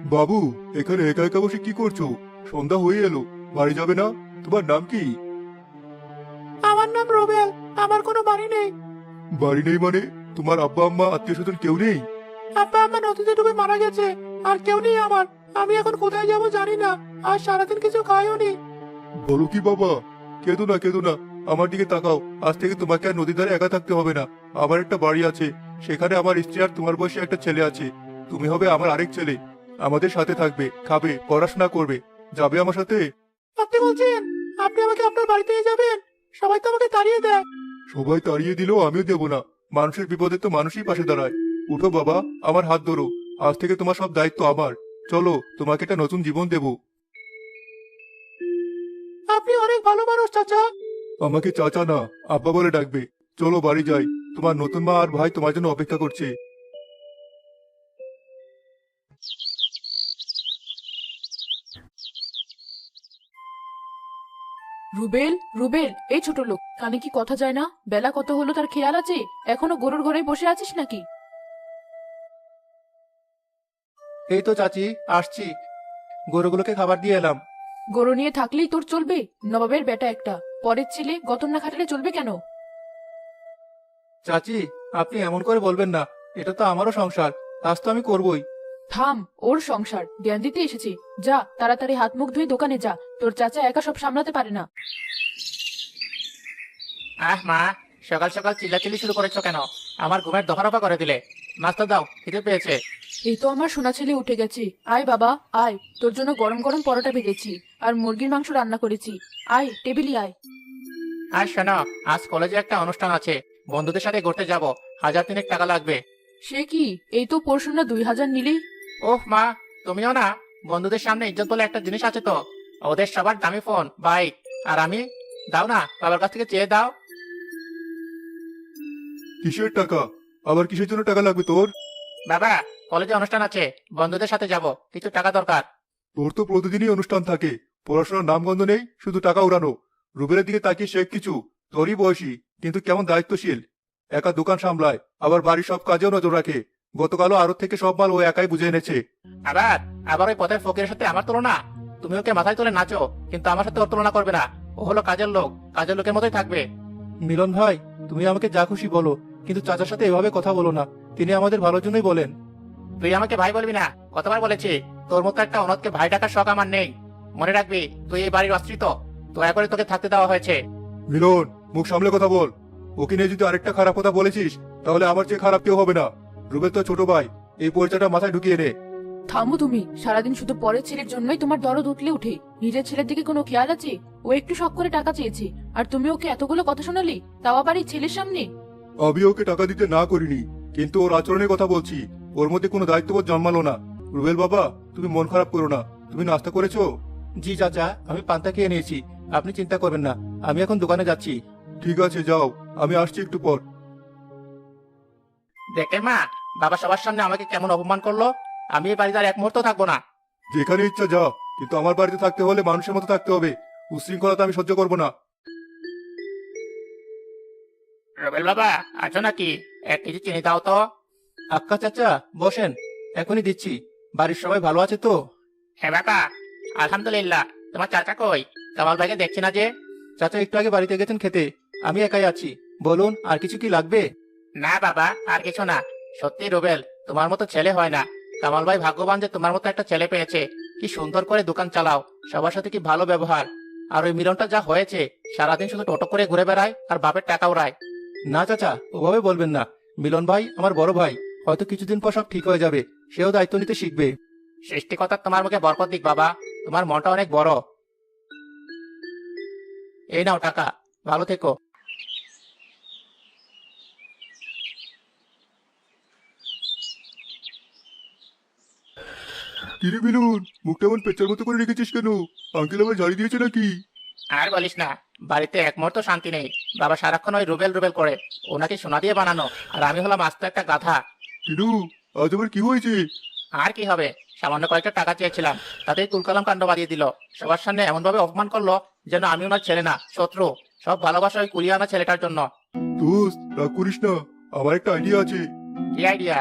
বাবু, এখানে একা একা বসে কি করছো? সন্ধ্যা হয়ে এলো, বাড়ি যাবে না? তোমার নাম কি? আমার নাম রুবেল। আমার কোনো বাড়ি নেই। বাড়ি নেই মানে? তোমার আব্বা আম্মা আত্মীয় স্বজন কেউ নেই? আব্বা আম্মা নদীতে ডুবে মারা গেছে। আর কেউ নেই আমার। আমি এখন কোথায় যাব জানি না। আর সারাদিন কিছু খাইও নি। বলো কি বাবা? কেঁদো না কেঁদো না, আমার দিকে তাকাও। আজ থেকে তোমাকে আর নদীর ধারে একা থাকতে হবে না। আমার একটা বাড়ি আছে, সেখানে আমার স্ত্রী আর তোমার বয়সী একটা ছেলে আছে। তুমি হবে আমার আরেক ছেলে। আমাদের সাথে থাকবে, খাবে, পড়াশোনা করবে। যাবে আমার সাথে? আপনি বলছেন আপনি আমাকে আপনার বাড়িতে নিয়ে যাবেন? সবাই তো আমাকে তাড়িয়ে দেয়। সবাই তাড়িয়ে দিলেও আমিও দেব না। মানুষের বিপদে তো মানুষই পাশে দাঁড়ায়। উঠো বাবা, আমার হাত ধরো। আজ থেকে তোমার সব দায়িত্ব আমার। চলো, তোমাকে একটা নতুন জীবন দেব। আপনি অনেক ভালো মানুষ চাচা। আমাকে চাচা না, আব্বা বলে ডাকবে। চলো বাড়ি যাই, তোমার নতুন মা আর ভাই তোমার জন্য অপেক্ষা করছে। রুবেল, রুবেল, এই ছোট লোক, কানে কি কথা যায় না? বেলা কত হলো তার খেয়াল আছে? এখনো গরুর ঘরে বসে আছিস নাকি? এই তো চাচি, আসছি। গরুগুলোকে খাবার দিয়ে এলাম। গরু নিয়ে থাকলেই তোর চলবে? নবাবের বেটা একটা, পরের ছেলে, গতর না খাটলে চলবে কেন? চাচি, আপনি এমন করে বলবেন না। এটা তো আমারও সংসার। কাজ তো আমি করবই। থাম, ওর সংসার জ্ঞান দিতে এসেছি। যা, তাড়াতাড়ি হাত মুখ ধুয়ে দোকানে যা, তোর চাচা একা সব সামলাতে পারে না। মা, সকাল সকাল চিল্লাচিল্লি শুরু করেছো কেন? আমার ঘুমের দফারফা করে দিলে। নাস্তা দাও, খিদে পেয়েছে। এই তো আমার সোনা ছেলে উঠে গেছে। আয় বাবা, আয়, তোর জন্য গরম গরম পরোটা ভেজেছি আর মুরগির মাংস রান্না করেছি। আয়, টেবিলে আয়। আর শোনো, আজ কলেজে একটা অনুষ্ঠান আছে। বন্ধুদের সাথে ঘুরতে যাব। 1,000 টাকা লাগবে। সে কি, এই তো পরশু না 2,000 নিলি? ওহ মা, তুমিও না। বন্ধুদের সামনে ইজ্জত বলে একটা জিনিস আছে তো। ওদের সবার দামি ফোন, বাইক। আর আমি? দাও না, বাবার কাছ থেকে চেয়ে দাও। কিসের টাকা? আবার কিসের জন্য টাকা লাগবে তোর? বাবা, কলেজে অনুষ্ঠান আছে, বন্ধুদের সাথে যাব, কিছু টাকা দরকার। তোর তো প্রতিদিনই অনুষ্ঠান থাকে। পড়াশোনার নামগন্ধ নেই, শুধু টাকা উড়ানো। রুবেলের দিকে তাকিয়ে শেখ কিছু। তোরই বয়সী, কিন্তু কেমন দায়িত্বশীল। একা দোকান সামলায়, আবার বাড়ির সব কাজেও নজর রাখে। গতকালও আরো থেকে সব মাল ও একাই বুঝে এনেছে। আবার আবার ওই পথের ফকিরের সাথে আমার তুলনা? তুমি ওকে মাথায় তুলে নাচো, কিন্তু আমার সাথে ওর তুলনা করবে না। ও হলো কাজের লোক, কাজের লোকের মতোই থাকবে। মিলন ভাই, তুমি আমাকে যা খুশি বলো, কিন্তু চাচার সাথে এভাবে কথা বলো না। তিনি আমাদের ভালোর জন্যই বলেন। তুই আমাকে ভাই বলবি না? কতবার বলেছি, তোর মতো একটা অনাথকে ভাই ডাকার শখ আমার নেই। মনে রাখবি, তুই এই বাড়ির অস্ত্রিত। দয়া করে তোকে থাকতে দেওয়া হয়েছে। মিলন, মুখ সামলে কথা বল। ওকে নিয়ে যদি আরেকটা খারাপ কথা বলেছিস, তাহলে আমার চেয়ে খারাপ কেউ হবে না। রুবেল তো ছোট ভাই, এই পরিচয়টা মাথায় ঢুকিয়ে নে। থামো তুমি, সারাদিন শুধু পরের ছেলের জন্যই তোমার দরদ উঠলে উঠে। নিজের ছেলের দিকে কোনো খেয়াল আছে? ও একটু শখ করে টাকা চেয়েছে, আর তুমি ওকে এতগুলো কথা শোনালি, তাও আবার এই ছেলের সামনে। আমি ওকে টাকা দিতে না করিনি, কিন্তু ওর আচরণের কথা বলছি। ওর মধ্যে কোনো দায়িত্ববোধ জন্মালো না। রুবেল বাবা, তুমি মন খারাপ করো না। তুমি নাস্তা করেছো? জি চাচা, আমি পান্তা খেয়ে নিয়েছি। আপনি চিন্তা করবেন না, আমি এখন দোকানে যাচ্ছি। ঠিক আছে, যাও, আমি আসছি একটু পর। দেখে মা, বাবা সবার সামনে আমাকে কেমন অপমান করলো। আমি এই বাড়িতে আর এক মুহূর্ত থাকবো না। যেখানে ইচ্ছা যা, কিন্তু আমার বাড়িতে থাকতে হলে মানুষের মতো থাকতে হবে। উশৃঙ্খলতা আমি সহ্য করবো না। রবেল বাবা, আছো নাকি? 1 কেজি চিনি দাও তো। আক্কা চাচা, বসেন। এখনই দিচ্ছি। বাড়ির সবাই ভালো আছে তো? হ্যাঁ বাবা, আলহামদুলিল্লাহ। তোমার চাচা কই? কামাল ভাইকে দেখছি না যে। চাচা একটু আগে বাড়িতে গেছেন খেতে। আমি একাই আছি। বলুন, আর কিছু কি লাগবে? না বাবা, আর কিছু না। সত্যি রুবেল, তোমার মতো ছেলে হয় না। কামাল ভাই ভাগ্যবান যে তোমার মতো একটা ছেলে পেয়েছে। কি সুন্দর করে দোকান চালাও, সবার সাথে কি ভালো ব্যবহার। আর ওই মিলনটা যা হয়েছে, সারাদিন শুধু টোটো করে ঘুরে বেড়ায় আর বাপের টাকা উড়ায়। না চাচা, ওভাবে বলবেন না। মিলন ভাই আমার বড় ভাই। হয়তো কিছুদিন পর সব ঠিক হয়ে যাবে। সেও দায়িত্ব নিতে শিখবে। সৃষ্টিকর্তা তোমার মুখে বরকত দিক বাবা। তোমার মনটা অনেক বড়। এই নাও টাকা, ভালো থেকো। কিরে মিলন, মুখটা এমন পেঁচার মতো করে রেখেছিস কেন? আঙ্কেল আবার ঝাড়ি দিয়েছে নাকি? আর বলিস না, বাড়িতে এক মুহূর্ত শান্তি নেই। বাবা সারাক্ষণ ওই রুবেল রুবেল করে। ওনাকে সোনা দিয়ে বানানো, আর আমি হলাম আস্ত একটা গাধা। কিনু, আজ আবার কি হয়েছে? আর কি হবে, সামান্য কয়েকটা টাকা চেয়েছিলাম, তাতেই তুলকালাম কাণ্ড বাড়িয়ে দিল। সবার সামনে এমন ভাবে অপমান করলো, যেন আমি ওনার ছেলে না, শত্রু। সব ভালোবাসা ওই কুলিয়ে আনা ছেলেটার জন্য। দোস্ত, রাগ করিস না। আমার একটা আইডিয়া আছে। কি আইডিয়া?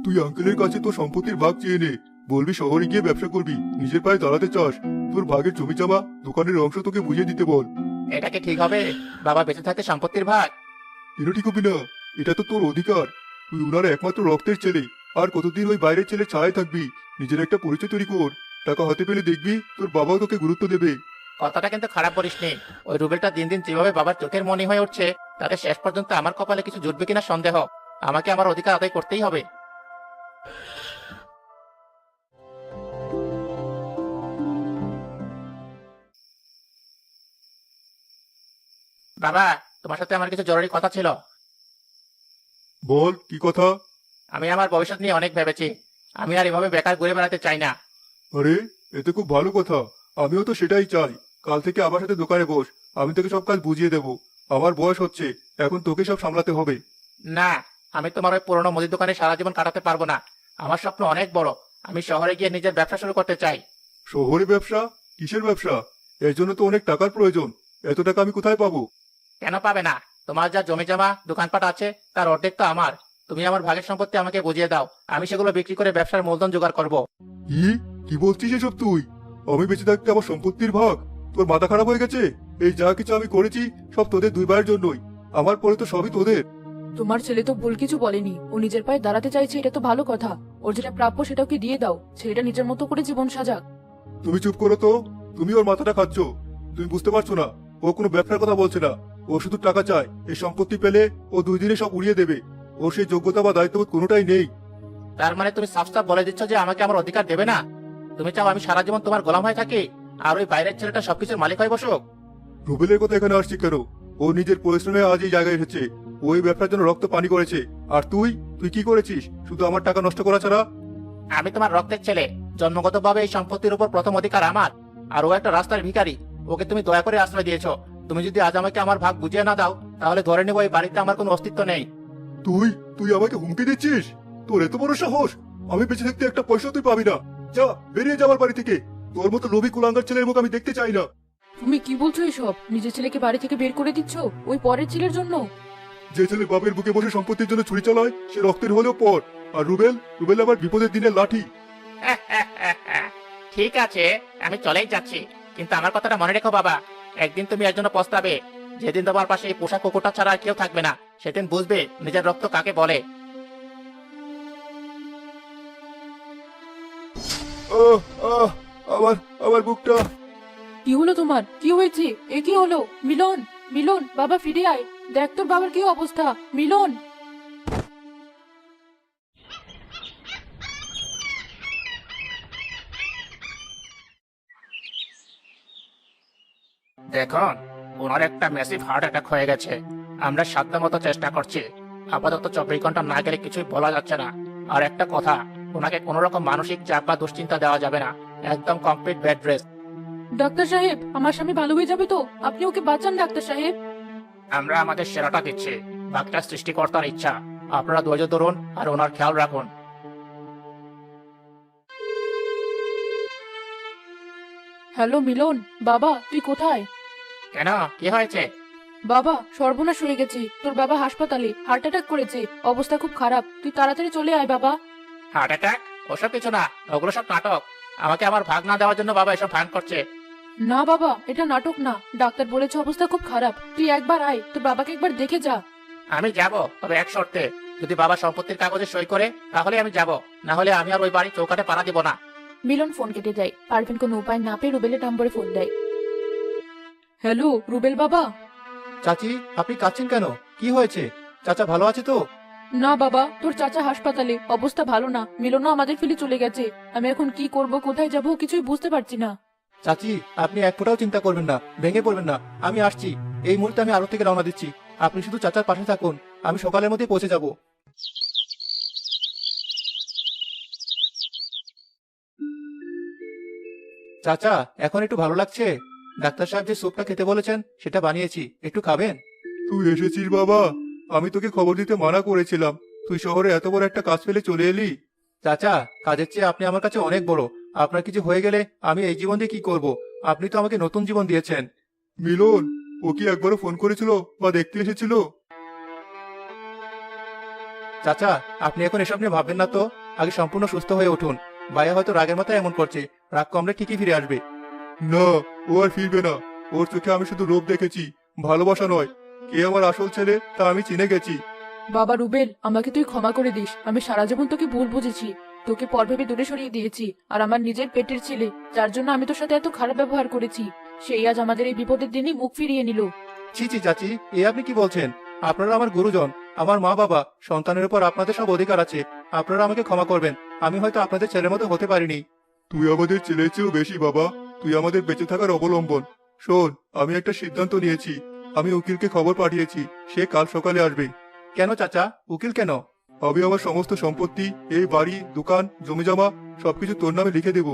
তুই আঙ্কেলের কাছে তোর সম্পত্তির ভাগ চেয়ে নে। বলবি শহরে গিয়ে ব্যবসা করবি, নিজের পায়ে দাঁড়াতে চাস। তোর ভাগের জমি জমা দোকানের অংশ তোকে বুঝিয়ে দিতে বল। এটা কি ঠিক হবে? বাবা বেঁচে থাকতে সম্পত্তির ভাগ? কেন ঠিক হবি না? এটা তো তোর অধিকার। তুই উনার একমাত্র রক্তের ছেলে। আর কতদিন ওই বাইরের ছেলে ছায়ায় থাকবি? নিজের একটা পরিচয় তৈরি কর। টাকা হাতে পেলে দেখবি তোর বাবাও তোকে গুরুত্ব দেবে। কথাটা কিন্তু খারাপ বলিসনি। ওই রুবেলটা দিন দিন যেভাবে বাবার চোখের মনি হয়ে উঠছে, তাতে শেষ পর্যন্ত আমার কপালে কিছু জুটবে কিনা সন্দেহ। আমাকে আমার অধিকার আদায় করতেই হবে। বাবা, তোমার সাথে আমার কিছু জরুরি কথা ছিল। বল, কি কথা? আমি আমার ভবিষ্যৎ নিয়ে অনেক ভেবেছি। আমি আর এভাবে বেকার ঘুরে বেড়াতে চাই না। আরে, এতে খুব ভালো কথা। আমিও তো সেটাই চাই। কাল থেকে আমার সাথে দোকানে বস, আমি তোকে সব কাজ বুঝিয়ে দেবো। আমার বয়স হচ্ছে, এখন তোকে সব সামলাতে হবে। না, আমি তোমার ওই পুরোনো মুদির দোকানে সারা জীবন কাটাতে পারবো না। আমার স্বপ্ন অনেক বড়। আমি শহরে গিয়ে নিজের ব্যবসা শুরু করতে চাই। শহরে ব্যবসা? কিসের ব্যবসা? এর জন্য তো অনেক টাকার প্রয়োজন। এত টাকা আমি কোথায় পাবো? কেন পাবে না? তোমার যা জমি জমা দোকানপাট আছে, তার অর্ধেক তো আমার। তুমি আমার ভাগের সম্পত্তি আমাকে বুঝিয়ে দাও, আমি সেগুলো বিক্রি করে ব্যবসার মূলধন জোগাড় করব। কি কি বলছিস এসব তুই? আমি বেঁচে থাকতে আমার সম্পত্তির ভাগ? তোর মাথা খারাপ হয়ে গেছে? এই যা কিছু আমি করেছি সব তোদের দুই ভাইয়ের জন্যই। আমার পরে তো সবই তোদের। তোমার ছেলে তো ভুল কিছু বলেনি, ও নিজের পায়ে দাঁড়াতে চাইছে, এটা তো ভালো কথা। ওর যেটা প্রাপ্য সেটা ওকে দিয়ে দাও, ছেলেটা নিজের মতো করে জীবন সাজাক। তুমি চুপ করো তো। তুমি ওর মাথাটা খাচ্ছ। তুমি বুঝতে পারছো না, ও কোনো ব্যবসার কথা বলছে না। ও শুধু টাকা চায়। এই সম্পত্তি পেলে ও 2 দিনে সব উড়িয়ে দেবে। ওর সেই যোগ্যতা বা দায়িত্ববোধ কোনোটাই নেই। তার মানে তুমি সাফ সাফ বলে দিচ্ছ যে আমাকে আমার অধিকার দেবে না? তুমি চাও আমি সারা জীবন তোমার গোলাম হয়ে থাকি, আর ওই বাইরের ছেলেটা সবকিছুর মালিক হয়ে বসুক? রুবেলের কথা এখানে আসছি কেন? ও নিজের পরিশ্রমে আজ এই জায়গায় এসেছে। ওই ব্যবসার জন্য রক্ত পানি করেছে। আর তুই তুই কি করেছিস? শুধু আমার টাকা নষ্ট করা ছাড়া। আমি তোমার রক্তের ছেলে। জন্মগতভাবে এই সম্পত্তির উপর প্রথম অধিকার আমার। আর ও একটা রাস্তার ভিখারি। ওকে তুমি দয়া করে আশ্রয় দিয়েছো। তুমি যদি আজ আমাকে আমার ভাগ বুঝিয়ে না দাও, তাহলে ধরে নেবো এই বাড়িতে আমার কোনো অস্তিত্ব নেই। তুই তুই আমাকে হুমকি দিচ্ছিস? তোর এত বড় সাহস! আমি বেঁচে থাকতে একটা পয়সা তুই পাবি না। যা, বেরিয়ে যা আমার বাড়ি থেকে। তোর মতো লোভী কুলাঙ্গার ছেলের মুখ আমি দেখতে চাই না। তুমি কি বলছো এসব? নিজের ছেলেকে বাড়ি থেকে বের করে দিচ্ছ ওই পরের ছেলের জন্য? যে ছেলে বাপের বুকে বসে সম্পত্তির জন্য ছুরি চালায়, সে রক্তের হলেও পর। আর রুবেল আমার বিপদের দিনের লাঠি। ঠিক আছে, আমি চলেই যাচ্ছি, কিন্তু আমার কথাটা মনে রেখো বাবা। একদিন তুমি এর জন্য পস্তাবে। যেদিন তোমার পাশে এই পোশাক কুকুরটা ছাড়া আর কেউ থাকবে না, সেদিন বুঝবে নিজের রক্ত কাকে বলে। আহ আহ আমার আমার বুকটা। কি হলো তোমার? কি হয়েছে? এ কি হলো? মিলন, মিলন, বাবা ফিরে আয়। দেখ তোর বাবার কি অবস্থা। মিলন! দেখুন, ওনার একটা ম্যাসিভ হার্ট অ্যাটাক হয়ে গেছে। আমরা সাধ্যমতো চেষ্টা করছি। আপাতত 24 ঘন্টা না গেলে কিছুই বলা যাচ্ছে না। আর একটা কথা, ওনাকে কোনো রকম মানসিক চাপ বা দুশ্চিন্তা দেওয়া যাবে না। একদম কমপ্লিট বেড রেস্ট। ডাক্তার সাহেব, আমার স্বামী ভালো হয়ে যাবে তো? আপনি ওকে বাঁচান ডাক্তার সাহেব। আমরা আমাদের সেরাটা দিচ্ছি। বাকিটা সৃষ্টিকর্তার ইচ্ছা। আপনারা ধৈর্য ধরুন আর ওনার খেয়াল রাখুন। হ্যালো মিলন, বাবা তুই কোথায়? কেন, কি হয়েছে? বাবা সর্বনাশ হয়ে গেছে, তোর বাবা হাসপাতালে হার্ট অ্যাটাক করেছে, অবস্থা খুব খারাপ, তুই তাড়াতাড়ি চলে আয় বাবা। Heart attack? ওসব কিছু না, ওগুলো সব নাটক। আমাকে আমার ভাগ না দেওয়ার জন্য বাবা এসব ভান করছে। না বাবা, এটা নাটক না, ডাক্তার বলেছে অবস্থা খুব খারাপ, তুই একবার আয়, তোর বাবাকে একবার দেখে যা। আমি যাব, তবে এক শর্তে। যদি বাবা সম্পত্তির কাগজে সই করে তাহলে আমি যাব, না হলে আমি আর ওই বাড়ি চৌকাটে পাড়া দিব না। মিলন ফোন কেটে যায়। পারভিন কোনো উপায় না পেয়ে রুবেলের নম্বরে ফোন দেয়। হ্যালো রুবেল বাবা। চাচি, আপনি কাঁদছেন কেন? কি হয়েছে? চাচা ভালো আছে তো? না বাবা, তোর চাচা হাসপাতালে, অবস্থা ভালো না, মিলনও আমাদের ফেলে চলে গেছে। আমি এখন কি করব, কোথায় যাব, কিছুই বুঝতে পারছি না। চাচি, আপনি এক ফোঁটাও চিন্তা করবেন না, ভেঙে পড়বেন না। আমি আসছি, এই মুহূর্তে আমি আলো থেকে রওনা দিচ্ছি। আপনি শুধু চাচার পাশে থাকুন, আমি সকালের মধ্যে পৌঁছে যাব। চাচা, এখন একটু ভালো লাগছে? ডাক্তার সাহেব যে স্যুপটা খেতে বলেছেন সেটা বানিয়েছি, একটু খাবেন? তুই এসেছিস বাবা। আমি তোকে খবর দিতে মানা করেছিলাম, তুই শহরে এত বড় একটা কাজ ফেলে চলে এলি। চাচা, কাজের চেয়ে আপনি আমার কাছে অনেক বড়। আপনার কিছু হয়ে গেলে আমি এই জীবন দিয়ে কি করব? আপনি তো আমাকে নতুন জীবন দিয়েছেন। মিলন, ও কি একবারও ফোন করেছিল বা দেখতে এসেছিল? চাচা, আপনি এখন এসব নিয়ে ভাববেন না তো। আগে সম্পূর্ণ সুস্থ হয়ে উঠুন, ভাইয়া হয়তো রাগের মাথায় এমন করছে, রাগ কমলে ঠিকই ফিরে আসবে। না, ও আর ফিরবে না। ওর চোখে আমি শুধু রূপ দেখেছি, ভালোবাসা নয়। কে আমার আসল ছেলে তা আমি চিনে গেছি। বাবা রুবেল, আমাকে তুই ক্ষমা করে দিস। আমি সারা জীবন তোকে ভুল বুঝেছি, তোকে পর ভেবে দূরে সরিয়ে দিয়েছি। আর আমার নিজের পেটের ছেলে, যার জন্য আমি তোর সাথে এত খারাপ ব্যবহার করেছি, সেই আজ আমাদের এই বিপদের দিনই মুখ ফিরিয়ে নিল। ছি ছি চাচি, এ আপনি কি বলছেন? আপনারা আমার গুরুজন, আমার মা বাবা। সন্তানের উপর আপনাদের সব অধিকার আছে। আপনারা আমাকে ক্ষমা করবেন। আমি হয়তো আপনাদের ছেলের মতো হতে পারিনি। তুই আমাদের ছেলের চেয়েও বেশি বাবা। তুই আমাদের বেঁচে থাকার অবলম্বন। শোন, আমি একটা সিদ্ধান্ত নিয়েছি। আমি উকিলকে খবর পাঠিয়েছি, সে কাল সকালে আসবে। কেন চাচা, উকিল কেন? আমি আমার সমস্ত সম্পত্তি, এই বাড়ি, দোকান, জমিজমা সবকিছু তোর নামে লিখে দেব।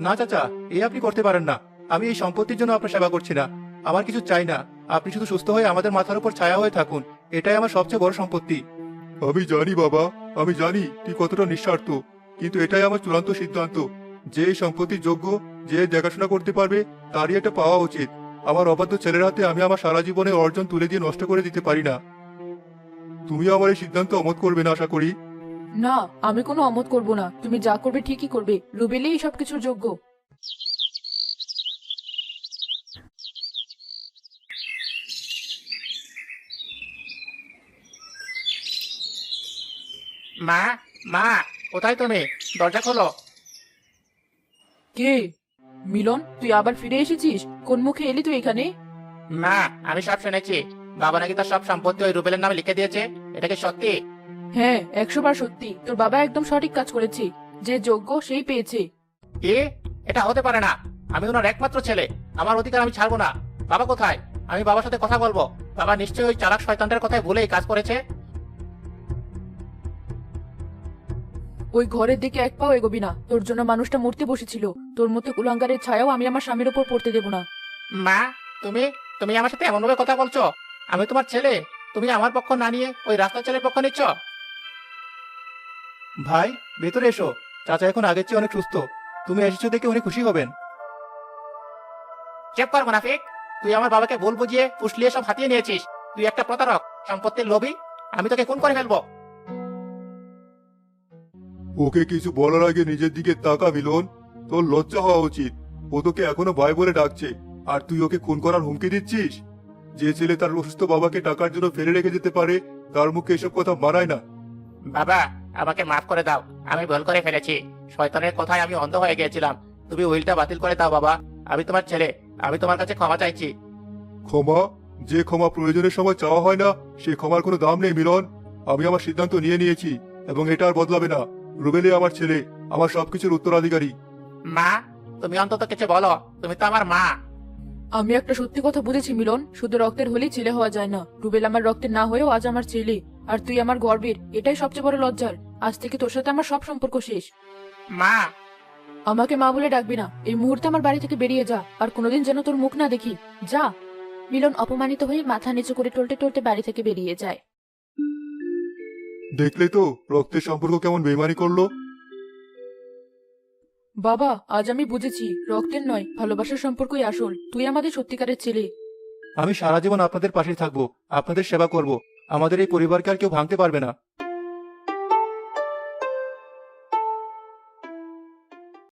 না চাচা, এ আপনি করতে পারেন না। আমি এই সম্পত্তির জন্য আপনার সেবা করছি না। আমার কিছু চাই না। আপনি শুধু সুস্থ হয়ে আমাদের মাথার উপর ছায়া হয়ে থাকুন, এটাই আমার সবচেয়ে বড় সম্পত্তি। আমি জানি বাবা, আমি জানি তুই কতটা নিঃস্বার্থ, কিন্তু এটাই আমার চূড়ান্ত সিদ্ধান্ত। যে এই সম্পত্তির যোগ্য, যে দেখাশোনা করতে পারবে, তারই এটা পাওয়া উচিত। আমার অবাধ্য ছেলের হাতে আমি আমার সারা জীবনের অর্জন তুলে দিয়ে নষ্ট করে দিতে পারি না। তুমি আমার এই সিদ্ধান্ত অমত করবে না আশা করি। না, আমি কোনো অমত করব না। তুমি যা করবে ঠিকই করবে। রুবেলই এই সবকিছুর যোগ্য। মা, মা, কোথায় তুমি? দরজা খোলো। কে? মিলন, তুই আবার ফিরে এসেছিস? কোন মুখে এলি তুই এখানে? মা, আমি সব শুনেছি। বাবা নাকি তার সব সম্পত্তি ওই রুবেলের নামে লিখে দিয়েছে। এটা কি সত্যি? হ্যাঁ, 100 বার সত্যি। তোর বাবা একদম সঠিক কাজ করেছে। যে যোগ্য সেই পেয়েছে। কি? এটা হতে পারে না। আমি ওনার একমাত্র ছেলে। আমার অধিকার আমি ছাড়বো না। বাবা কোথায়? আমি বাবার সাথে কথা বলবো। বাবা নিশ্চয়ই ওই চালাক শয়তানটার কথাই ভুলে এই কাজ করেছে। ওই ঘরের দিকে এক পাও এগোবি না। তোর জন্য মানুষটা মরতে বসেছিল। তোর মতো কুলাঙ্গারের ছায়াও আমি আমার স্বামীর উপর পড়তে দেব না। মা, তুমি তুমি আমার সাথে এমন ভাবে কথা বলছো? আমি তোমার ছেলে। তুমি আমার পক্ষ না নিয়ে ওই রাস্তার ছেলের পক্ষ নিচ্ছ? ভাই, ভেতরে এসো। চাচা এখন আগের চেয়ে অনেক সুস্থ। তুমি এসেছো দেখে উনি খুশি হবেন। চেপ কর মুনাফিক। তুই আমার বাবাকে ভুল বুঝিয়ে ফুসলিয়ে সব হাতিয়ে নিয়েছিস। তুই একটা প্রতারক, সম্পত্তির লোভী। আমি তোকে খুন করে ফেলবো। ওকে কিছু বলার আগে নিজের দিকে তাকা মিলন। তোর লজ্জা হওয়া উচিত। ও তোকে এখনো ভাই বলে ডাকছে, আর তুই ওকে খুন করার হুমকি দিচ্ছিস? যে ছেলে তার অসুস্থ বাবাকে টাকার জন্য ফেলে রেখে যেতে পারে, তার মুখে এসব কথা মানায় না। বাবা, আমাকে মাফ করে দাও। আমি ভুল করে ফেলেছি। শয়তানের কথায় আমি অন্ধ হয়ে গিয়েছিলাম। তুমি উইলটা বাতিল করে দাও বাবা। আমি তোমার ছেলে। আমি তোমার কাছে ক্ষমা চাইছি। ক্ষমা? যে ক্ষমা প্রয়োজনের সময় চাওয়া হয় না, সে ক্ষমার কোনো দাম নেই মিলন। আমি আমার সিদ্ধান্ত নিয়ে নিয়েছি, এবং এটা আর বদলাবে না। রুবেলি আমার ছেলে, আমার সবকিছুর উত্তরাধিকারী। মা, তুমি অন্তত কিছু বলো। তুমি তো আমার মা। আমি একটা সত্যি কথা বুঝেছি মিলন। শুধু রক্তের হলেই ছেলে হওয়া যায় না। রুবেল আমার রক্তের না হয়েও আজ আমার ছেলে। আর তুই আমার গর্বের। এটাই সবচেয়ে বড় লজ্জার। আজ থেকে তোর সাথে আমার সব সম্পর্ক শেষ। মা, আমাকে মা বলে ডাকবি না। এই মুহূর্তে আমার বাড়ি থেকে বেরিয়ে যা। আর কোনোদিন যেন তোর মুখ না দেখি। যা। মিলন অপমানিত হয়ে মাথা নিচু করে টলতে টলতে বাড়ি থেকে বেরিয়ে যায়। দেখলে তো রক্তের সম্পর্ক কেমন বেইমানি করলো। বাবা, আজ আমি বুঝেছি রক্তের নয়, ভালোবাসার সম্পর্কই আসল। তুই আমাদের সত্যিকারের ছেলে। আমি সারা জীবন আপনাদের পাশে থাকবো, আপনাদের সেবা করব। আমাদের এই পরিবারকে আর কেউ ভাঙতে পারবে না।